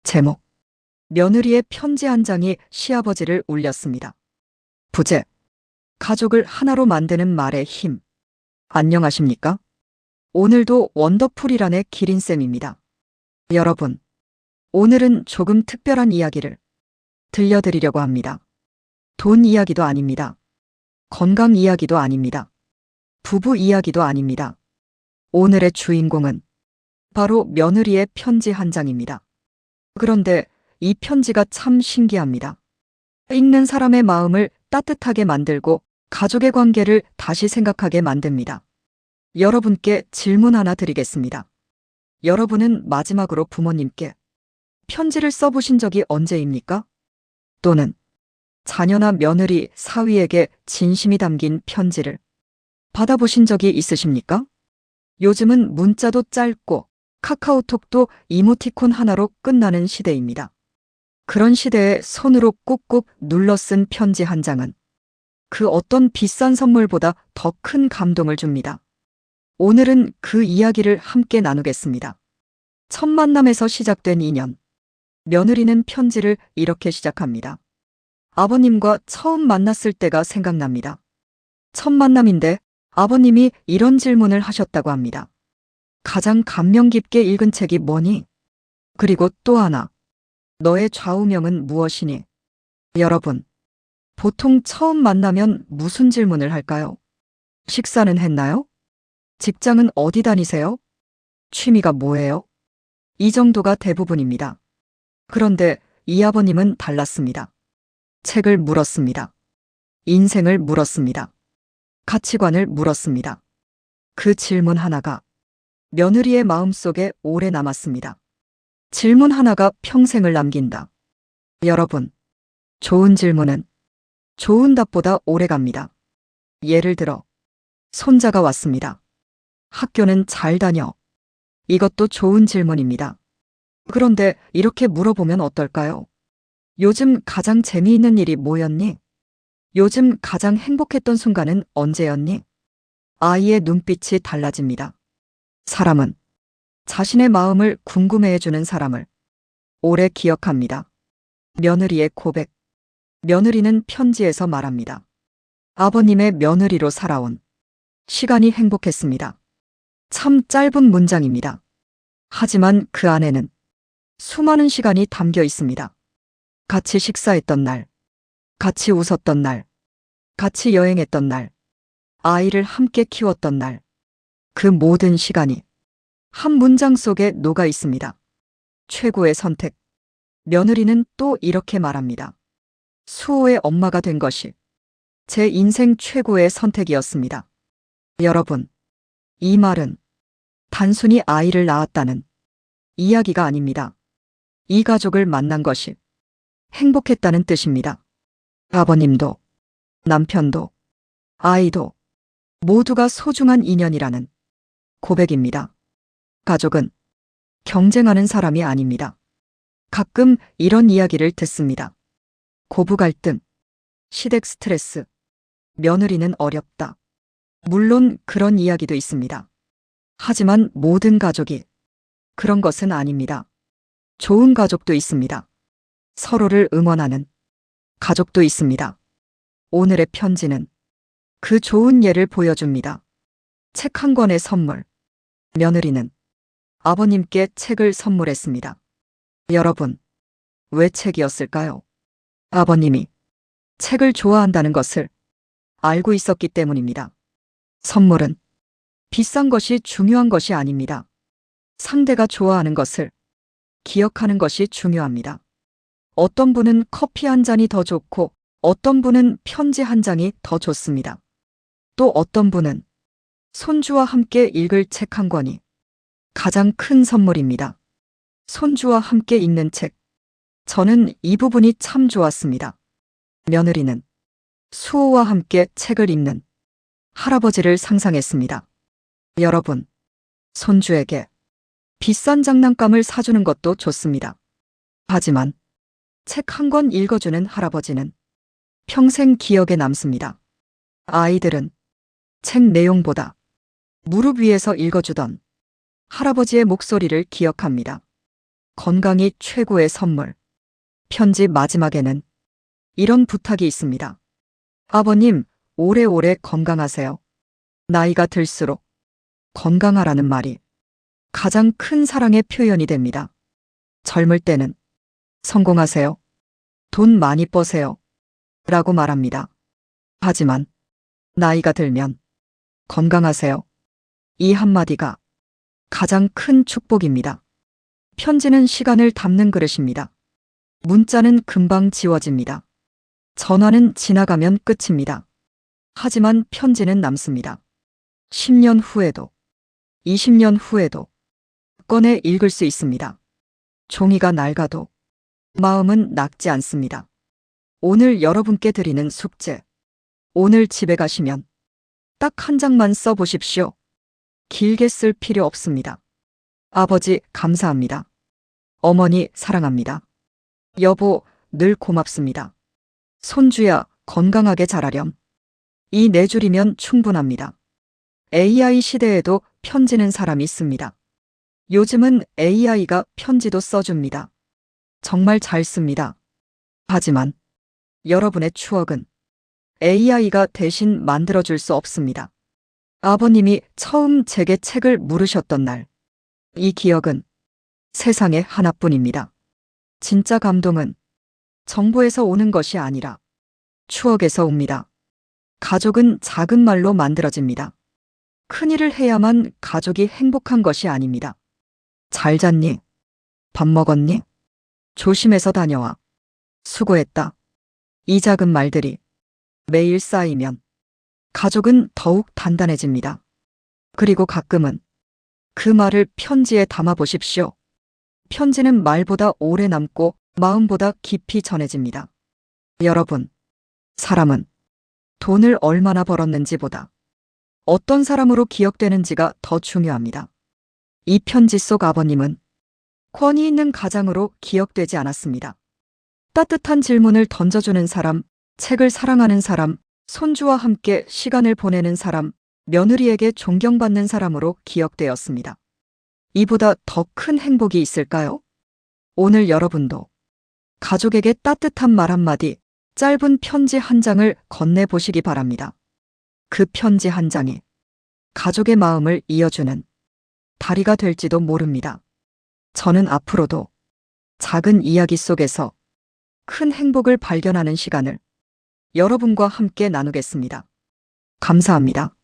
제목. 며느리의 편지 한 장이 시아버지를 울렸습니다. 부제. 가족을 하나로 만드는 말의 힘. 안녕하십니까? 오늘도 원더풀이란의 기린쌤입니다. 여러분, 오늘은 조금 특별한 이야기를 들려드리려고 합니다. 돈 이야기도 아닙니다. 건강 이야기도 아닙니다. 부부 이야기도 아닙니다. 오늘의 주인공은 바로 며느리의 편지 한 장입니다. 그런데 이 편지가 참 신기합니다. 읽는 사람의 마음을 따뜻하게 만들고 가족의 관계를 다시 생각하게 만듭니다. 여러분께 질문 하나 드리겠습니다. 여러분은 마지막으로 부모님께 편지를 써보신 적이 언제입니까? 또는 자녀나 며느리, 사위에게 진심이 담긴 편지를 받아보신 적이 있으십니까? 요즘은 문자도 짧고 카카오톡도 이모티콘 하나로 끝나는 시대입니다. 그런 시대에 손으로 꾹꾹 눌러 쓴 편지 한 장은 그 어떤 비싼 선물보다 더 큰 감동을 줍니다. 오늘은 그 이야기를 함께 나누겠습니다. 첫 만남에서 시작된 인연. 며느리는 편지를 이렇게 시작합니다. 아버님과 처음 만났을 때가 생각납니다. 첫 만남인데 아버님이 이런 질문을 하셨다고 합니다. 가장 감명 깊게 읽은 책이 뭐니? 그리고 또 하나. 너의 좌우명은 무엇이니? 여러분, 보통 처음 만나면 무슨 질문을 할까요? 식사는 했나요? 직장은 어디 다니세요? 취미가 뭐예요? 이 정도가 대부분입니다. 그런데 이 아버님은 달랐습니다. 책을 물었습니다. 인생을 물었습니다. 가치관을 물었습니다. 그 질문 하나가 며느리의 마음속에 오래 남았습니다. 질문 하나가 평생을 남긴다. 여러분, 좋은 질문은 좋은 답보다 오래 갑니다. 예를 들어, 손자가 왔습니다. 학교는 잘 다녀. 이것도 좋은 질문입니다. 그런데 이렇게 물어보면 어떨까요? 요즘 가장 재미있는 일이 뭐였니? 요즘 가장 행복했던 순간은 언제였니? 아이의 눈빛이 달라집니다. 사람은 자신의 마음을 궁금해해주는 사람을 오래 기억합니다. 며느리의 고백. 며느리는 편지에서 말합니다. 아버님의 며느리로 살아온 시간이 행복했습니다. 참 짧은 문장입니다. 하지만 그 안에는 수많은 시간이 담겨 있습니다. 같이 식사했던 날, 같이 웃었던 날, 같이 여행했던 날, 아이를 함께 키웠던 날, 그 모든 시간이 한 문장 속에 녹아 있습니다. 최고의 선택. 며느리는 또 이렇게 말합니다. 수호의 엄마가 된 것이 제 인생 최고의 선택이었습니다. 여러분, 이 말은 단순히 아이를 낳았다는 이야기가 아닙니다. 이 가족을 만난 것이 행복했다는 뜻입니다. 아버님도, 남편도, 아이도 모두가 소중한 인연이라는 고백입니다. 가족은 경쟁하는 사람이 아닙니다. 가끔 이런 이야기를 듣습니다. 고부 갈등, 시댁 스트레스, 며느리는 어렵다. 물론 그런 이야기도 있습니다. 하지만 모든 가족이 그런 것은 아닙니다. 좋은 가족도 있습니다. 서로를 응원하는 가족도 있습니다. 오늘의 편지는 그 좋은 예를 보여줍니다. 책 한 권의 선물. 며느리는 아버님께 책을 선물했습니다. 여러분, 왜 책이었을까요? 아버님이 책을 좋아한다는 것을 알고 있었기 때문입니다. 선물은 비싼 것이 중요한 것이 아닙니다. 상대가 좋아하는 것을 기억하는 것이 중요합니다. 어떤 분은 커피 한 잔이 더 좋고 어떤 분은 편지 한 장이 더 좋습니다. 또 어떤 분은 손주와 함께 읽을 책 한 권이 가장 큰 선물입니다. 손주와 함께 읽는 책. 저는 이 부분이 참 좋았습니다. 며느리는 수호와 함께 책을 읽는 할아버지를 상상했습니다. 여러분, 손주에게 비싼 장난감을 사주는 것도 좋습니다. 하지만 책 한 권 읽어주는 할아버지는 평생 기억에 남습니다. 아이들은 책 내용보다 무릎 위에서 읽어주던 할아버지의 목소리를 기억합니다. 건강이 최고의 선물. 편지 마지막에는 이런 부탁이 있습니다. 아버님, 오래오래 건강하세요. 나이가 들수록 건강하라는 말이 가장 큰 사랑의 표현이 됩니다. 젊을 때는 성공하세요. 돈 많이 버세요. 라고 말합니다. 하지만 나이가 들면 건강하세요. 이 한마디가 가장 큰 축복입니다. 편지는 시간을 담는 그릇입니다. 문자는 금방 지워집니다. 전화는 지나가면 끝입니다. 하지만 편지는 남습니다. 10년 후에도, 20년 후에도 꺼내 읽을 수 있습니다. 종이가 낡아도 마음은 낡지 않습니다. 오늘 여러분께 드리는 숙제. 오늘 집에 가시면 딱 한 장만 써보십시오. 길게 쓸 필요 없습니다. 아버지, 감사합니다. 어머니, 사랑합니다. 여보, 늘 고맙습니다. 손주야, 건강하게 자라렴. 이 네 줄이면 충분합니다. AI 시대에도 편지는 사람이 씁니다. 요즘은 AI가 편지도 써줍니다. 정말 잘 씁니다. 하지만 여러분의 추억은 AI가 대신 만들어줄 수 없습니다. 아버님이 처음 제게 책을 물으셨던 날, 이 기억은 세상에 하나뿐입니다. 진짜 감동은 정보에서 오는 것이 아니라 추억에서 옵니다. 가족은 작은 말로 만들어집니다. 큰일을 해야만 가족이 행복한 것이 아닙니다. 잘 잤니? 밥 먹었니? 조심해서 다녀와. 수고했다. 이 작은 말들이 매일 쌓이면 가족은 더욱 단단해집니다. 그리고 가끔은 그 말을 편지에 담아 보십시오. 편지는 말보다 오래 남고 마음보다 깊이 전해집니다. 여러분, 사람은 돈을 얼마나 벌었는지보다 어떤 사람으로 기억되는지가 더 중요합니다. 이 편지 속 아버님은 권위 있는 가장으로 기억되지 않았습니다. 따뜻한 질문을 던져주는 사람, 책을 사랑하는 사람, 손주와 함께 시간을 보내는 사람, 며느리에게 존경받는 사람으로 기억되었습니다. 이보다 더 큰 행복이 있을까요? 오늘 여러분도 가족에게 따뜻한 말 한마디, 짧은 편지 한 장을 건네보시기 바랍니다. 그 편지 한 장이 가족의 마음을 이어주는 다리가 될지도 모릅니다. 저는 앞으로도 작은 이야기 속에서 큰 행복을 발견하는 시간을 여러분과 함께 나누겠습니다. 감사합니다.